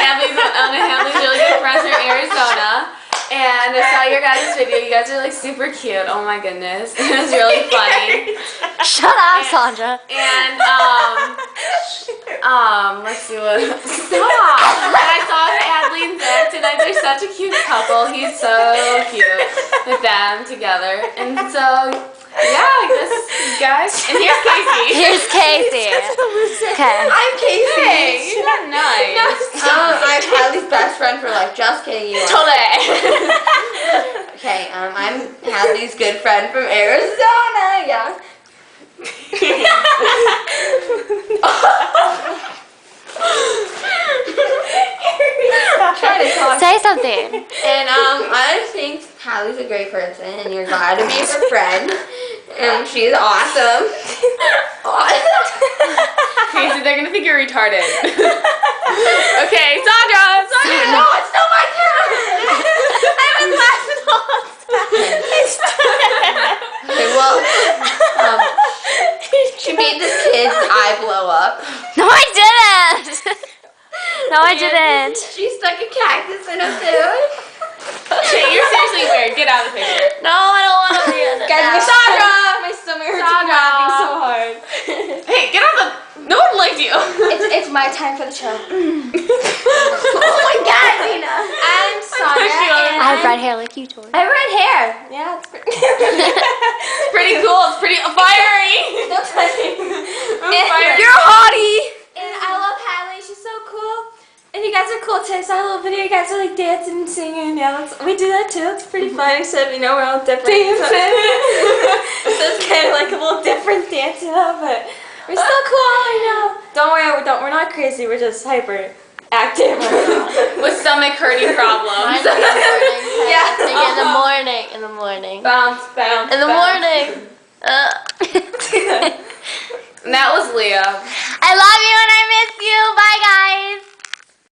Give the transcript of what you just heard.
Hadley's really good friends from Arizona. And I saw your guys' video. You guys are like super cute. Oh my goodness. It was really funny. Shut up, Sandra. And let's see what. Stop! And I saw Hadley and Zach tonight. They're such a cute couple. He's so cute with them together. And so, yeah, I guess you guys. And here's Casey. Here's Casey. Okay. I'm Casey. Hey, you're not nice. I'm Hadley's best friend for life. Just kidding, you are. Totally. Okay, I'm Hadley's good friend from Arizona. Yeah. Try to talk. Say something. And I just think Hadley's a great person, and you're glad to be her friend. And she's awesome. Casey, they're gonna think you're retarded. Okay, Sandra. No, it's not my turn. I've been laughing all Okay, well, she made this kid's eye blow up. No, I didn't. No, I didn't. She stuck a cactus in her food. Okay, you're seriously weird. Get out of the picture. No, I don't want to be in it. Guys, Sandra! my stomach hurts Sandra! from laughing so hard. Hey, get out the. No one liked you. It's my time for the show. Oh my God, Nina! I'm Sandra. I have red hair like you, Tori. I have red hair. Yeah, it's pretty. It's pretty cool. It's pretty fiery. Don't touch me. Fiery. You're a hottie. And I love Hadley. She's so cool. And you guys are cool too. I saw a little video. You guys are like dancing and singing. Yeah, we do that too. It's pretty fun. Except we're all different. Dancing. So it's kind of like a little different dancing up, but we're still cool. Don't worry. We're not crazy. We're just hyper active. With stomach hurting problems. Yeah. In the morning. Bounce, bounce. In the bounce. morning. And that was Leah. I love you and I miss you. Bye, guys.